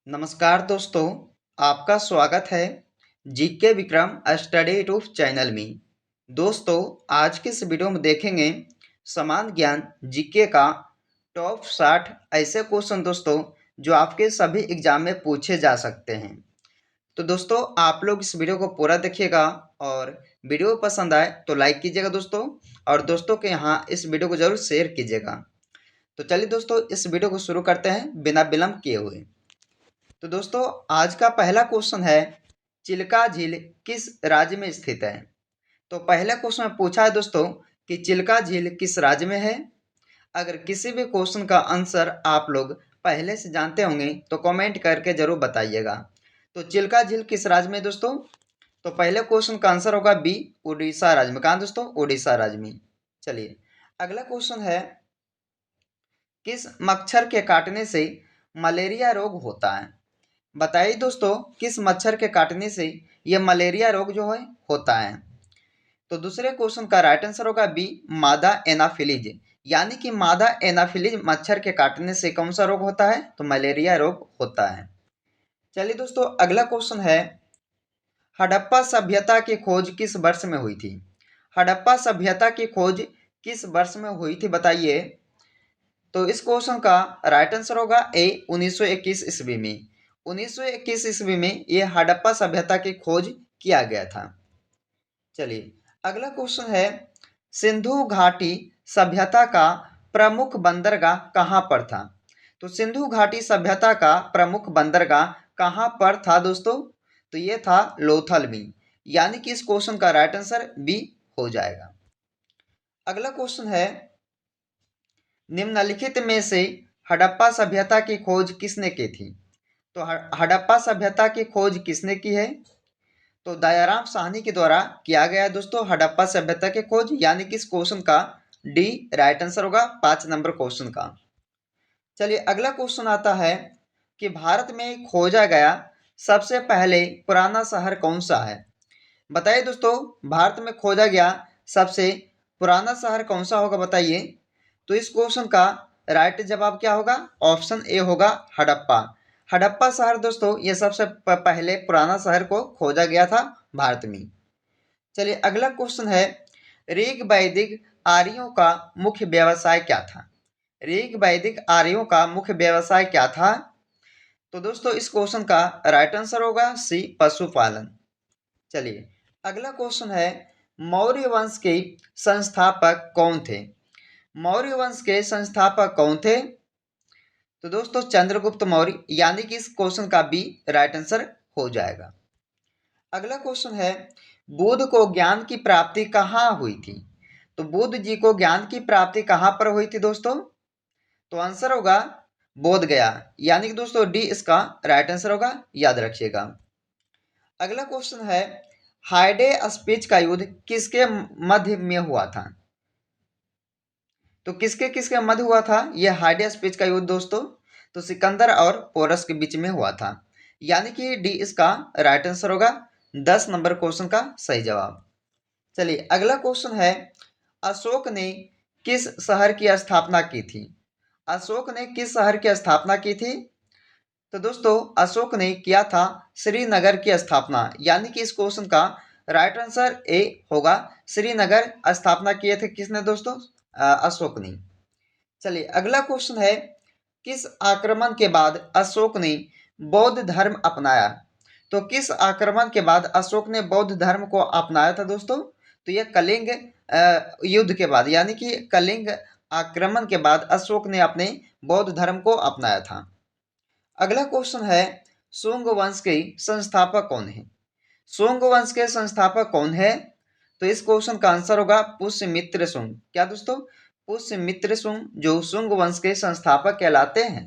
नमस्कार दोस्तों, आपका स्वागत है GK Vikram study YouTube channel में। दोस्तों, आज के इस वीडियो में देखेंगे समान ज्ञान जीके का टॉप 60 ऐसे क्वेश्चन दोस्तों जो आपके सभी एग्जाम में पूछे जा सकते हैं। तो दोस्तों, आप लोग इस वीडियो को पूरा देखिएगा और वीडियो पसंद आए तो लाइक कीजिएगा दोस्तों, और दोस्तों के यहाँ इस वीडियो को जरूर शेयर कीजिएगा। तो चलिए दोस्तों, इस वीडियो को शुरू करते हैं बिना विलंब किए हुए। तो दोस्तों, आज का पहला क्वेश्चन है, चिल्का झील किस राज्य में स्थित है। तो पहले क्वेश्चन में पूछा है दोस्तों कि चिल्का झील किस राज्य में है। अगर किसी भी क्वेश्चन का आंसर आप लोग पहले से जानते होंगे तो कमेंट करके जरूर बताइएगा। तो चिल्का झील किस राज्य में दोस्तों? तो पहले क्वेश्चन का आंसर होगा बी, उड़ीसा राज्य में। कहाँ दोस्तों? उड़ीसा राज्य में। चलिए, अगला क्वेश्चन है, किस मच्छर के काटने से मलेरिया रोग होता है। बताइए दोस्तों, किस मच्छर के काटने से यह मलेरिया रोग जो है होता है। तो दूसरे क्वेश्चन का राइट आंसर होगा बी, मादा एनाफिलीज। यानी कि मादा एनाफिलीज मच्छर के काटने से कौन सा रोग होता है? तो मलेरिया रोग होता है। चलिए दोस्तों, अगला क्वेश्चन है, हड़प्पा सभ्यता की खोज किस वर्ष में हुई थी। हड़प्पा सभ्यता की खोज किस वर्ष में हुई थी बताइए। तो इस क्वेश्चन का राइट आंसर होगा ए, 1921 ईस्वी में। 1921 ईस्वी में यह हड़प्पा सभ्यता की खोज किया गया था। चलिए, अगला क्वेश्चन है, सिंधु घाटी सभ्यता का प्रमुख बंदरगाह कहाँ पर था। तो सिंधु घाटी सभ्यता का प्रमुख बंदरगाह कहाँ पर था दोस्तों? तो ये था लोथल में। यानी कि इस क्वेश्चन का राइट आंसर बी हो जाएगा। अगला क्वेश्चन है, निम्नलिखित में से हड़प्पा सभ्यता की खोज किसने की थी। तो हड़प्पा सभ्यता की खोज किसने की है? तो दयाराम साहनी के द्वारा किया गया है दोस्तों हड़प्पा सभ्यता की खोज। यानी कि इस क्वेश्चन का डी राइट आंसर होगा 5 नंबर क्वेश्चन का। चलिए, अगला क्वेश्चन आता है कि भारत में खोजा गया सबसे पहले पुराना शहर कौन सा है। बताइए दोस्तों, भारत में खोजा गया सबसे पुराना शहर कौन सा होगा बताइए। तो इस क्वेश्चन का राइट जवाब क्या होगा? ऑप्शन ए होगा, हड़प्पा। हड़प्पा शहर दोस्तों ये सबसे पहले पुराना शहर को खोजा गया था भारत में। चलिए, अगला क्वेश्चन है, ऋग वैदिक आर्यों का मुख्य व्यवसाय क्या था। ऋग वैदिक आर्यों का मुख्य व्यवसाय क्या था? तो दोस्तों, इस क्वेश्चन का राइट आंसर होगा सी, पशुपालन। चलिए, अगला क्वेश्चन है, मौर्य वंश के संस्थापक कौन थे। मौर्य वंश के संस्थापक कौन थे? तो दोस्तों, चंद्रगुप्त मौर्य। यानी कि इस क्वेश्चन का बी राइट आंसर हो जाएगा। अगला क्वेश्चन है, बुद्ध को ज्ञान की प्राप्ति कहाँ हुई थी। तो बुद्ध जी को ज्ञान की प्राप्ति कहाँ पर हुई थी दोस्तों? तो आंसर होगा बोध गया। यानी कि दोस्तों डी इसका राइट आंसर होगा, याद रखिएगा। अगला क्वेश्चन है, हाइडे स्पीच का युद्ध किसके मध्य में हुआ था। तो किसके किसके मध्य हुआ था यह हाइडे स्पीच का युद्ध दोस्तों? तो सिकंदर और पोरस के बीच में हुआ था। यानी कि डी इसका राइट आंसर होगा, 10 नंबर क्वेश्चन का सही जवाब। चलिए, अगला क्वेश्चन है, अशोक ने किस शहर की स्थापना की थी। अशोक ने किस शहर की स्थापना की थी? तो दोस्तों, अशोक ने किया था श्रीनगर की स्थापना। यानी कि इस क्वेश्चन का राइट आंसर ए होगा, श्रीनगर स्थापना किए थे किसने दोस्तों? अशोक ने। चलिए, अगला क्वेश्चन है, किस आक्रमण के बाद अशोक ने बौद्ध धर्म अपनाया। तो किस आक्रमण के बाद अशोक ने बौद्ध धर्म को अपनाया था दोस्तों? तो यह कलिंग युद्ध के बाद, यानी कि कलिंग आक्रमण के बाद अशोक ने अपने बौद्ध धर्म को अपनाया था। अगला क्वेश्चन है, शुंग वंश के संस्थापक कौन है। शुंग वंश के संस्थापक कौन है? तो इस क्वेश्चन का आंसर होगा पुष्यमित्र शुंग। क्या दोस्तों? पुष्यमित्र शुंग जो शुंग वंश के संस्थापक कहलाते हैं।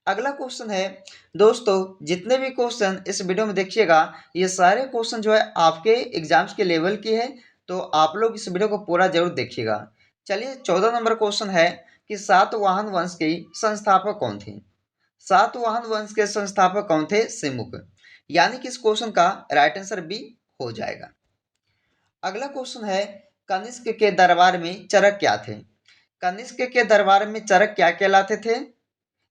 अगला क्वेश्चन है, दोस्तों जितने भी क्वेश्चन इस वीडियो में देखिएगा ये सारे क्वेश्चन जो है आपके एग्जाम्स के लेवल की है, तो आप लोग इस वीडियो को पूरा जरूर देखिएगा। चलिए, 14 नंबर क्वेश्चन है कि सातवाहन वंश के संस्थापक कौन थे। सातवाहन वंश के संस्थापक कौन थे? सिमुक। यानी कि इस क्वेश्चन का राइट आंसर बी हो जाएगा। अगला क्वेश्चन है, कनिष्क के दरबार में चरक क्या थे। कनिष्क के दरबार में चरक क्या कहलाते थे?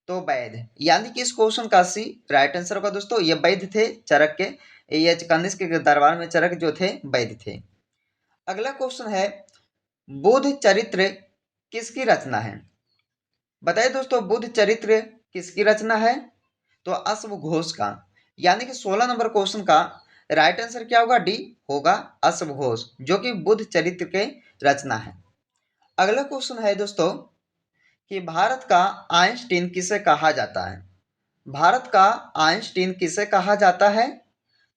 तो वैध, यानी कि इस क्वेश्चन का सी राइट आंसर होगा दोस्तों। ये वैध थे चरक के, ये कनिष्क के दरबार में चरक जो थे वैध थे। अगला क्वेश्चन है, बुद्ध चरित्र किसकी रचना है? बताइए दोस्तों, बुद्ध चरित्र किसकी रचना है? तो अश्व घोष का, यानी कि 16 नंबर क्वेश्चन का राइट आंसर क्या होगा? डी होगा, अश्व घोष, जो कि बुद्ध चरित्र के रचना है। अगला क्वेश्चन है दोस्तों कि भारत का आइंस्टीन किसे कहा जाता है? भारत का आइंस्टीन किसे कहा जाता है?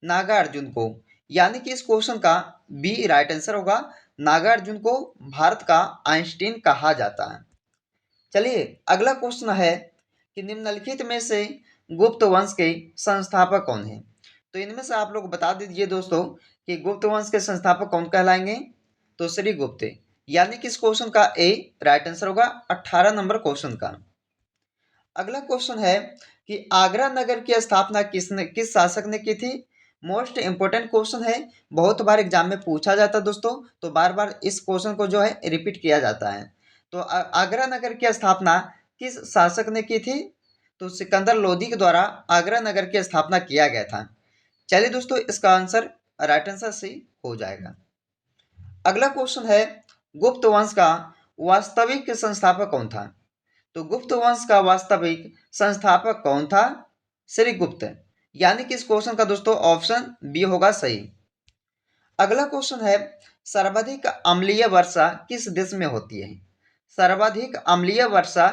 नागार्जुन को, यानी कि इस क्वेश्चन का बी राइट आंसर होगा, नागार्जुन को भारत का आइंस्टीन कहा जाता है। चलिए अगला क्वेश्चन है कि निम्नलिखित में से गुप्त वंश के संस्थापक कौन है? तो इनमें से आप लोग बता दीजिए दोस्तों कि गुप्त वंश के संस्थापक कौन कहलाएंगे? तो श्री गुप्त, यानी कि इस क्वेश्चन का ए राइट आंसर होगा 18 नंबर क्वेश्चन का। अगला क्वेश्चन है कि आगरा नगर की स्थापना किस शासक ने की थी? मोस्ट इंपोर्टेंट क्वेश्चन है, बहुत बार एग्जाम में पूछा जाता है दोस्तों, तो बार बार इस क्वेश्चन को जो है रिपीट किया जाता है। तो आगरा नगर की स्थापना किस शासक ने की थी? तो सिकंदर लोदी के द्वारा आगरा नगर की स्थापना किया गया था। चलिए दोस्तों, इसका आंसर राइट आंसर सी हो जाएगा। अगला क्वेश्चन है, गुप्त वंश का वास्तविक संस्थापक कौन था? तो गुप्त वंश का वास्तविक संस्थापक कौन था? श्री गुप्त, यानी कि इस क्वेश्चन का दोस्तों ऑप्शन बी होगा सही। अगला क्वेश्चन है, सर्वाधिक अम्लीय वर्षा किस देश में होती है? सर्वाधिक अम्लीय वर्षा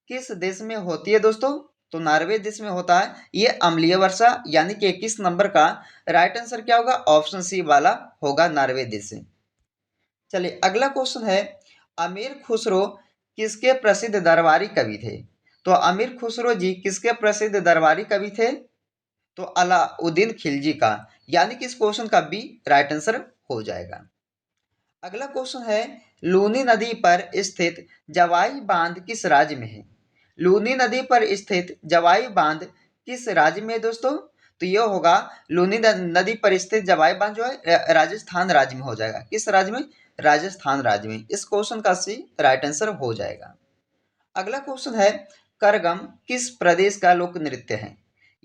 किस देश में होती है दोस्तों? तो नॉर्वे देश में होता है ये अम्लीय वर्षा, यानी कि 21 नंबर का राइट आंसर क्या होगा? ऑप्शन सी वाला होगा, नॉर्वे देश से। चलिए अगला क्वेश्चन है, अमीर खुसरो किसके प्रसिद्ध दरबारी कवि थे? तो अमीर खुसरो जी किसके प्रसिद्ध दरबारी कवि थे? तो अलाउद्दीन खिलजी का, यानी कि इस क्वेश्चन का बी राइट आंसर हो जाएगा। अगला क्वेश्चन है, लूनी नदी पर स्थित जवाई बांध किस राज्य में है? लूनी नदी पर स्थित जवाई बांध किस राज्य में है दोस्तों? तो यह होगा, लूनी नदी पर स्थित जवाई बांध जो है राजस्थान राज्य में हो जाएगा। किस राज्य में? राजस्थान राज्य में। इस क्वेश्चन का सी राइट आंसर हो जाएगा। अगला क्वेश्चन है, करगम किस प्रदेश का लोक नृत्य है?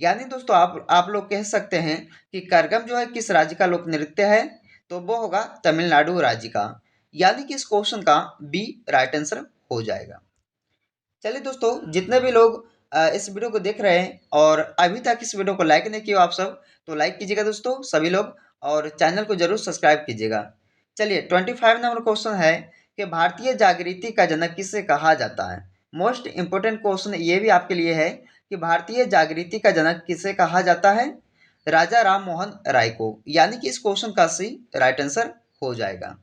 यानी दोस्तों आप लोग कह सकते हैं कि करगम जो है किस राज्य का लोक नृत्य है? तो वो होगा तमिलनाडु राज्य का, यानी कि इस क्वेश्चन का बी राइट आंसर हो जाएगा। चलिए दोस्तों, जितने भी लोग इस वीडियो को देख रहे हैं और अभी तक इस वीडियो को लाइक नहीं किया आप सब, तो लाइक कीजिएगा दोस्तों सभी लोग, और चैनल को जरूर सब्सक्राइब कीजिएगा। चलिए 25 नंबर क्वेश्चन है कि भारतीय जागृति का जनक किसे कहा जाता है? मोस्ट इंपोर्टेंट क्वेश्चन ये भी आपके लिए है कि भारतीय जागृति का जनक किसे कहा जाता है? राजा राम मोहन राय को, यानी कि इस क्वेश्चन का सी राइट आंसर हो जाएगा।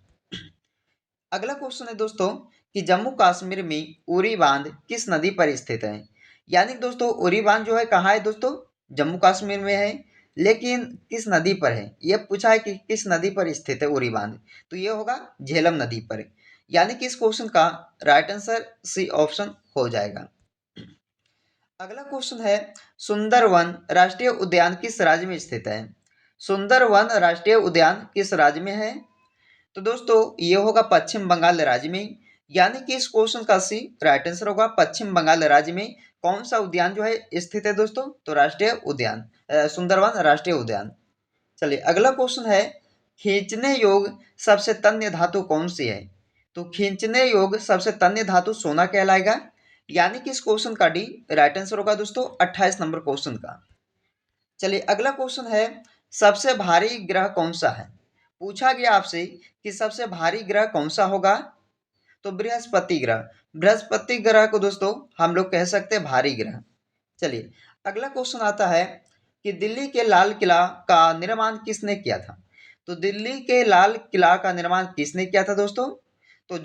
अगला क्वेश्चन है दोस्तों कि जम्मू कश्मीर में उरी बांध किस नदी पर स्थित है? यानी दोस्तों उरी बांध जो है कहाँ है दोस्तों? जम्मू कश्मीर में है, लेकिन किस नदी पर है? यह पूछा है कि किस नदी पर स्थित है उरी बांध, तो यह होगा झेलम नदी पर, यानी कि इस क्वेश्चन का राइट आंसर सी ऑप्शन हो जाएगा। अगला क्वेश्चन है, सुंदरवन राष्ट्रीय उद्यान किस राज्य में स्थित है? सुंदरवन राष्ट्रीय उद्यान किस राज्य में है? तो दोस्तों ये होगा पश्चिम बंगाल राज्य में, यानी कि इस क्वेश्चन का सी राइट आंसर होगा, पश्चिम बंगाल राज्य में कौन सा उद्यान जो है स्थित है दोस्तों? तो राष्ट्रीय उद्यान सुंदरवन राष्ट्रीय उद्यान। चलिए अगला क्वेश्चन है, खींचने योग सबसे तन्य धातु कौन सी है? तो खींचने योग सबसे तन्य धातु सोना कहलाएगा, यानी कि इस क्वेश्चन का डी राइट आंसर होगा दोस्तों 28 नंबर क्वेश्चन का। चलिए अगला क्वेश्चन है, सबसे भारी ग्रह कौन सा है? पूछा गया आपसे कि सबसे भारी ग्रह कौन सा होगा? तो बृहस्पति ग्रह, बृहस्पति ग्रह को दोस्तों हम लोग कह सकते हैं भारी ग्रह। चलिए अगला क्वेश्चन आता है कि दिल्ली के लाल किला का निर्माण किसने किया था? तो दिल्ली के लाल किला का निर्माण किसने किया था दोस्तों? तो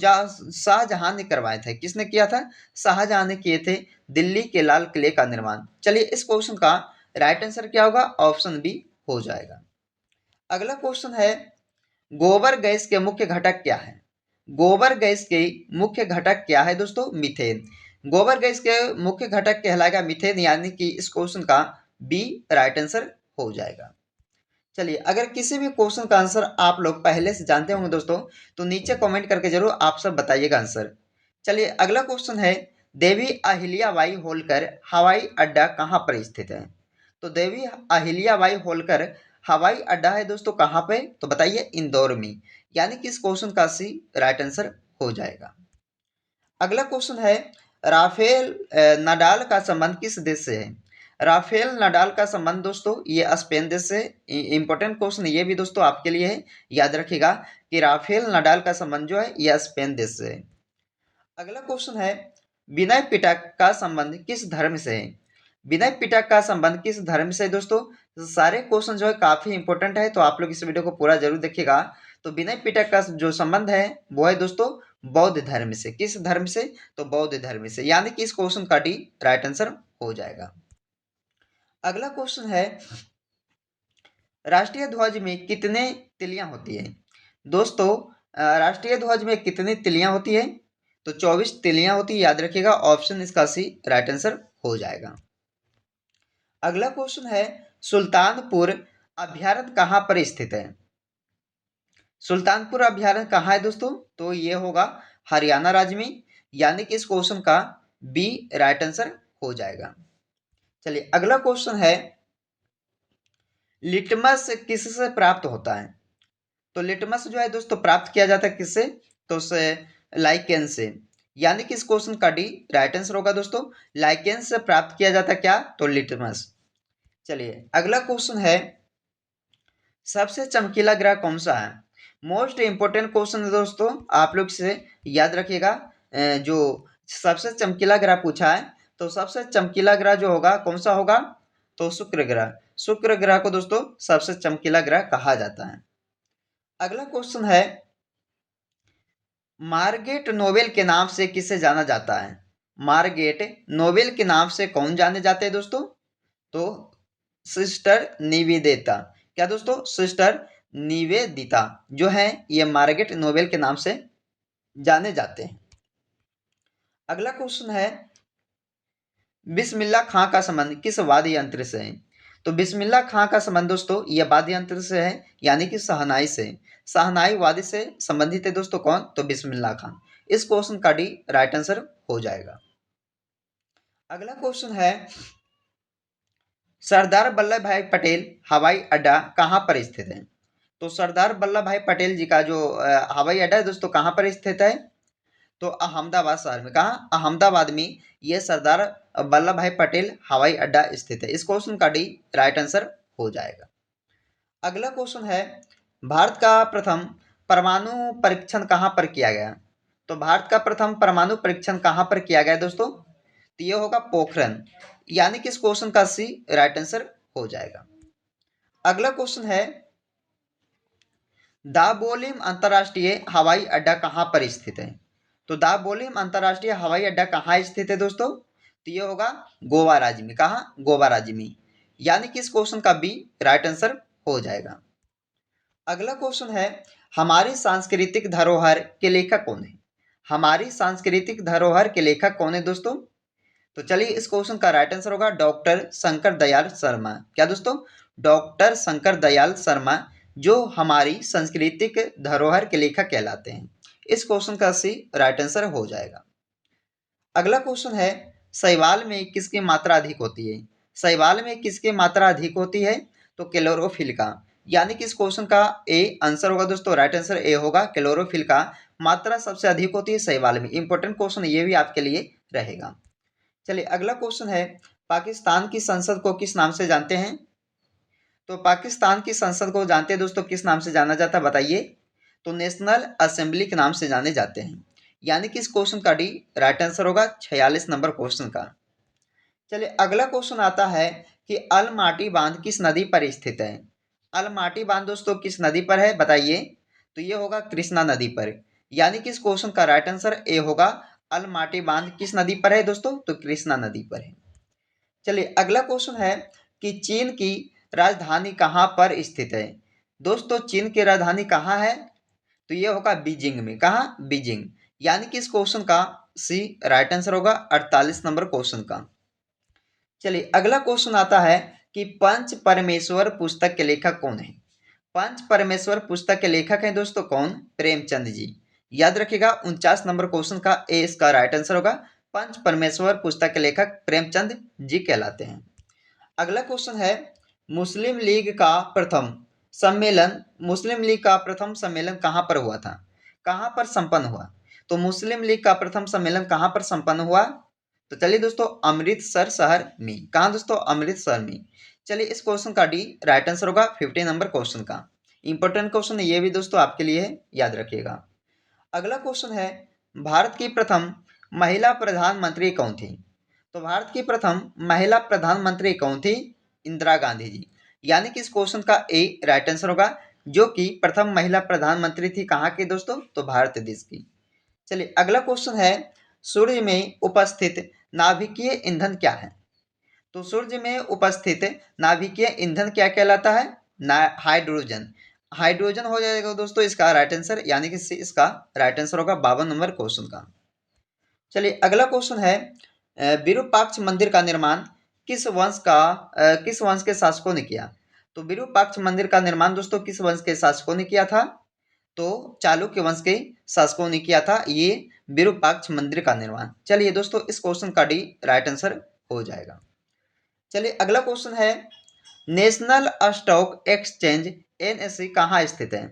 शाहजहां ने करवाए थे। किसने किया था? शाहजहां ने किए थे दिल्ली के लाल किले का निर्माण। चलिए इस क्वेश्चन का राइट आंसर क्या होगा? ऑप्शन बी हो जाएगा। अगला क्वेश्चन है, गोबर गैस के मुख्य घटक क्या है? गोबर गैस के मुख्य घटक क्या है दोस्तों? मीथेन। गोबर गैस के मुख्य घटक कहलाएगा मीथेन, यानी कि इस क्वेश्चन का बी राइट आंसर हो जाएगा। चलिए अगर किसी भी क्वेश्चन का आंसर आप लोग पहले से जानते होंगे दोस्तों, तो नीचे कमेंट करके जरूर आप सब बताइएगा आंसर। चलिए अगला क्वेश्चन है, देवी अहिल्याबाई होलकर हवाई अड्डा कहाँ पर स्थित है? तो देवी अहिल्याबाई होलकर हवाई अड्डा है दोस्तों कहाँ पे? तो बताइए इंदौर में। यानी कि इस क्वेश्चन का सी राइट आंसर हो जाएगा। अगला क्वेश्चन है राफेल नडाल का संबंध किस देश से है? राफेल नडाल का संबंध दोस्तों ये स्पेन देश से। इंपॉर्टेंट क्वेश्चन ये भी दोस्तों आपके लिए है, याद रखिएगा कि राफेल नडाल का संबंध जो है यह स्पेन देश से है। अगला क्वेश्चन है विनय पिटक का संबंध किस धर्म से है? विनय पिटक का संबंध किस धर्म से है दोस्तों? तो सारे क्वेश्चन जो है काफी इंपॉर्टेंट है, तो आप लोग इस वीडियो को पूरा जरूर देखिएगा। तो विनय पिटक का जो संबंध है वो है दोस्तों बौद्ध धर्म से। किस धर्म से? तो बौद्ध धर्म से। यानी कि इस क्वेश्चन का डी राइट आंसर हो जाएगा। अगला क्वेश्चन है राष्ट्रीय ध्वज में कितने तिलियां होती है? दोस्तों राष्ट्रीय ध्वज में कितनी तिलियां होती है? तो 24 तिलियां होती है, याद रखिएगा। ऑप्शन इसका सी राइट आंसर हो जाएगा। अगला क्वेश्चन है सुल्तानपुर अभ्यारण्य कहाँ पर स्थित है? सुल्तानपुर अभ्यारण्य कहाँ है दोस्तों? तो ये होगा हरियाणा राज्य में। यानी कि इस क्वेश्चन का बी राइट आंसर हो जाएगा। चलिए अगला क्वेश्चन है लिटमस किससे प्राप्त होता है? तो लिटमस जो है दोस्तों प्राप्त किया जाता है किससे? तो उससे लाइकेन से। यानी कि इस क्वेश्चन का डी राइट आंसर होगा दोस्तों। लाइकेन से प्राप्त किया जाता है क्या? तो लिटमस। चलिए अगला क्वेश्चन है सबसे चमकीला ग्रह कौन सा है? मोस्ट इंपोर्टेंट क्वेश्चन है दोस्तों, आप लोग से याद रखिएगा। जो सबसे चमकीला ग्रह पूछा है, तो सबसे चमकीला ग्रह जो होगा कौन सा होगा? तो शुक्र ग्रह। शुक्र ग्रह को दोस्तों सबसे चमकीला ग्रह कहा जाता है। अगला क्वेश्चन है मार्गेट नोबेल के नाम से किसे जाना जाता है? मार्गेट नोबेल के नाम से कौन जाने जाते हैं दोस्तों? तो सिस्टर निवेदिता। क्या दोस्तों? सिस्टर निवेदिता जो है ये मार्गेट नोबेल के नाम से जाने जाते हैं। अगला क्वेश्चन है बिस्मिल्लाह खां का संबंध किस वाद्य यंत्र से है? तो बिस्मिल्लाह खां का संबंध दोस्तों ये वाद्य यंत्र से है, यानी कि शहनाई से। शहनाई वाद्य से संबंधित है दोस्तों कौन? तो बिस्मिल्लाह खां। इस क्वेश्चन का डी राइट आंसर हो जाएगा। अगला क्वेश्चन है सरदार वल्लभ भाई पटेल हवाई अड्डा कहाँ पर स्थित है? तो सरदार वल्लभ भाई पटेल जी का जो हवाई अड्डा है दोस्तों कहाँ पर स्थित है? तो अहमदाबाद शहर में। कहाँ? अहमदाबाद में ये सरदार वल्लभ भाई पटेल हवाई अड्डा स्थित है। इस क्वेश्चन का डी राइट आंसर हो जाएगा। अगला क्वेश्चन है भारत का प्रथम परमाणु परीक्षण कहाँ पर किया गया? तो भारत का प्रथम परमाणु परीक्षण कहाँ पर किया गया दोस्तों? तो ये होगा पोखरण। यानी कि इस क्वेश्चन का सी राइट आंसर हो जाएगा। अगला क्वेश्चन है दाबोलिम अंतरराष्ट्रीय हवाई अड्डा कहाँ पर स्थित है? तो दाबोलिम अंतरराष्ट्रीय हवाई अड्डा कहाँ स्थित है दोस्तों? तो ये होगा गोवा राज्य में। कहाँ? गोवा राज्य में। यानी कि इस क्वेश्चन का बी राइट आंसर हो जाएगा। अगला क्वेश्चन है हमारी सांस्कृतिक धरोहर के लेखक कौन है? हमारी सांस्कृतिक धरोहर के लेखक कौन है दोस्तों? तो चलिए इस क्वेश्चन का राइट आंसर होगा डॉक्टर शंकर दयाल शर्मा। क्या दोस्तों? डॉक्टर शंकर दयाल शर्मा जो हमारी सांस्कृतिक धरोहर के लेखक कहलाते हैं। इस क्वेश्चन का सी राइट आंसर हो जाएगा। अगला क्वेश्चन है शैवाल में किसकी मात्रा अधिक होती है? शैवाल में किसकी मात्रा अधिक होती है? तो क्लोरोफिल का। यानी कि इस क्वेश्चन का ए आंसर होगा दोस्तों। राइट आंसर ए होगा। क्लोरोफिल का मात्रा सबसे अधिक होती है शैवाल में। इंपॉर्टेंट क्वेश्चन ये भी आपके लिए रहेगा। चलिए अगला क्वेश्चन है पाकिस्तान की संसद को किस नाम से जानते हैं? तो पाकिस्तान की संसद को जानते हैं दोस्तों किस नाम से जाना जाता है बताइए? तो नेशनल असेंबली के नाम से जाने जाते हैं। यानी कि इस क्वेश्चन का डी राइट आंसर होगा 46 नंबर क्वेश्चन का। चलिए अगला क्वेश्चन आता है कि अलमाटी बांध किस नदी पर स्थित है? अलमाटी बांध दोस्तों किस नदी पर है बताइए? तो ये होगा कृष्णा नदी पर। यानी कि इस क्वेश्चन का राइट आंसर ए होगा। अलमाटी बांध किस नदी पर है दोस्तों? तो कृष्णा नदी पर है। चलिए अगला क्वेश्चन है कि चीन की राजधानी कहाँ पर स्थित है? दोस्तों चीन की राजधानी कहाँ है? तो ये होगा बीजिंग में। कहाँ? बीजिंग। यानी कि इस क्वेश्चन का सी राइट आंसर होगा 48 नंबर क्वेश्चन का। चलिए अगला क्वेश्चन आता है कि पंच परमेश्वर पुस्तक के लेखक कौन है? पंच परमेश्वर पुस्तक के लेखक हैं दोस्तों कौन? प्रेमचंद जी। याद रखिएगा 49 नंबर क्वेश्चन का ए इसका राइट आंसर होगा। पंच परमेश्वर पुस्तक के लेखक प्रेमचंद जी कहलाते हैं। अगला क्वेश्चन है, मुस्लिम लीग का प्रथम मुस्लिम लीग का प्रथम सम्मेलन कहाँ पर हुआ था, कहाँ पर संपन्न हुआ? तो मुस्लिम लीग का प्रथम सम्मेलन कहाँ पर संपन्न हुआ? तो चलिए दोस्तों, अमृतसर शहर में। कहाँ दोस्तों? अमृतसर में। चलिए इस क्वेश्चन का डी राइट आंसर होगा 50 नंबर क्वेश्चन का। इंपॉर्टेंट क्वेश्चन ये भी दोस्तों आपके लिए है, याद रखिएगा। अगला क्वेश्चन है, भारत की प्रथम महिला प्रधानमंत्री कौन थी? तो भारत की प्रथम महिला प्रधानमंत्री कौन थी? इंदिरा गांधी जी। यानी कि इस क्वेश्चन का ए राइट आंसर होगा, जो कि प्रथम महिला प्रधानमंत्री थी कहाँ की दोस्तों? तो भारत देश की। चलिए अगला क्वेश्चन है, सूर्य में उपस्थित नाभिकीय ईंधन क्या है? तो सूर्य में उपस्थित नाभिकीय ईंधन क्या कहलाता है? हाइड्रोजन। हाइड्रोजन हो जाएगा दोस्तों इसका राइट आंसर, यानी कि इसका राइट आंसर होगा 52 नंबर क्वेश्चन का। चलिए अगला क्वेश्चन है, विरूपाक्ष मंदिर का निर्माण किस वंश के शासकों ने किया? तो विरूपाक्ष मंदिर का निर्माण दोस्तों किस वंश के शासकों ने किया था? तो चालुक्य वंश के शासकों ने किया था ये विरूपाक्ष मंदिर का निर्माण। चलिए दोस्तों इस क्वेश्चन का डी राइट आंसर हो जाएगा। चलिए अगला क्वेश्चन है, नेशनल स्टॉक एक्सचेंज एनएसई कहाँ स्थित है?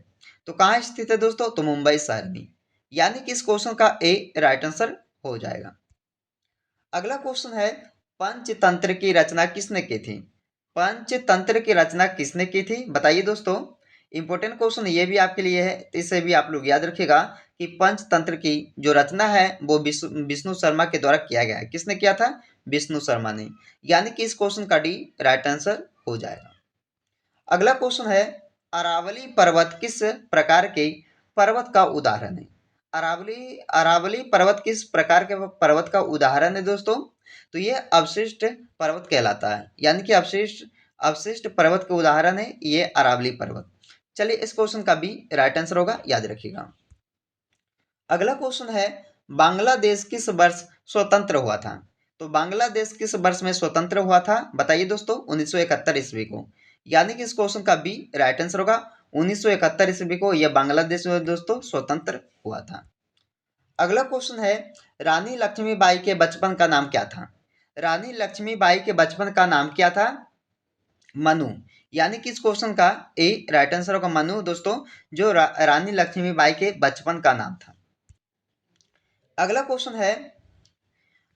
तो कहाँ स्थित है दोस्तों? तो मुंबई शहर में। यानी कि इस क्वेश्चन का ए राइट आंसर हो जाएगा। अगला क्वेश्चन है, पंचतंत्र की रचना किसने की थी? पंचतंत्र की रचना किसने की थी? बताइए दोस्तों। इंपॉर्टेंट क्वेश्चन ये भी आपके लिए है, इसे भी आप लोग याद रखिएगा कि पंचतंत्र की जो रचना है वो विष्णु शर्मा के द्वारा किया गया है। किसने किया था? विष्णु शर्मा ने। यानी कि इस क्वेश्चन का डी राइट आंसर हो जाएगा। अगला क्वेश्चन है, अरावली पर्वत किस प्रकार के पर्वत का उदाहरण है? अरावली पर्वत किस प्रकार के पर्वत का उदाहरण है दोस्तों? तो ये अवशिष्ट पर्वत कहलाता है। यानी कि अवशिष्ट पर्वत के उदाहरण है ये अरावली पर्वत। चलिए इस क्वेश्चन का भी राइट आंसर होगा, याद रखिएगा। अगला क्वेश्चन है, बांग्लादेश किस वर्ष स्वतंत्र हुआ था? तो बांग्लादेश किस वर्ष में स्वतंत्र हुआ था? बताइए दोस्तों। 1971 ईस्वी को। यानी कि इस क्वेश्चन का भी राइट आंसर होगा 1971 ईस्वी को यह बांग्लादेश में दोस्तों स्वतंत्र हुआ था। अगला क्वेश्चन है, रानी लक्ष्मीबाई के बचपन का नाम क्या था? रानी लक्ष्मीबाई के बचपन का नाम क्या था? मनु। यानी कि इस क्वेश्चन का ए राइट आंसर होगा मनु दोस्तों, जो रानी लक्ष्मीबाई के बचपन का नाम था। अगला क्वेश्चन है,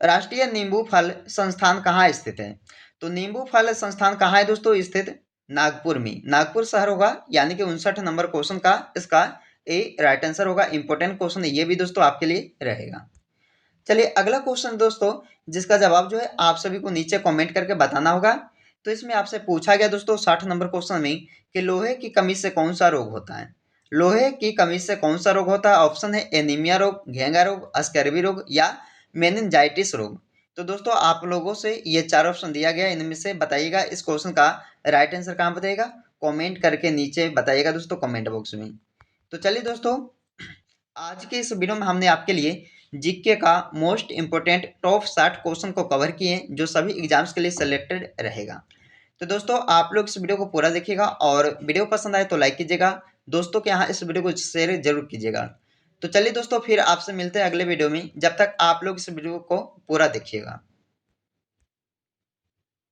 राष्ट्रीय नींबू फल संस्थान कहाँ स्थित है? तो नींबू फल संस्थान कहाँ है दोस्तों स्थित? नागपुर में। नागपुर शहर होगा। यानी कि 59 नंबर क्वेश्चन का इसका ए राइट आंसर होगा। इंपॉर्टेंट क्वेश्चन ये भी दोस्तों आपके लिए रहेगा। चलिए अगला क्वेश्चन दोस्तों, जिसका जवाब जो है आप सभी को नीचे कमेंट करके बताना होगा। तो इसमें आपसे पूछा गया दोस्तों 60 नंबर क्वेश्चन में कि लोहे की कमी से कौन सा रोग होता है? लोहे की कमी से कौन सा रोग होता है? ऑप्शन है एनीमिया रोग, घेंगा रोग, स्कर्वी रोग या मेनिनजाइटिस रोग। तो दोस्तों आप लोगों से ये 4 ऑप्शन दिया गया, इनमें से बताइएगा इस क्वेश्चन का राइट आंसर कहाँ बताइएगा? कमेंट करके नीचे बताइएगा दोस्तों कमेंट बॉक्स में। तो चलिए दोस्तों, आज के इस वीडियो में हमने आपके लिए जीके का मोस्ट इंपोर्टेंट टॉप 60 क्वेश्चन को कवर किए हैं, जो सभी एग्जाम्स के लिए सिलेक्टेड रहेगा। तो दोस्तों आप लोग इस वीडियो को पूरा देखिएगा और वीडियो पसंद आए तो लाइक कीजिएगा, दोस्तों के यहाँ इस वीडियो को शेयर जरूर कीजिएगा। तो चलिए दोस्तों, फिर आपसे मिलते हैं अगले वीडियो में। जब तक आप लोग इस वीडियो को पूरा देखिएगा।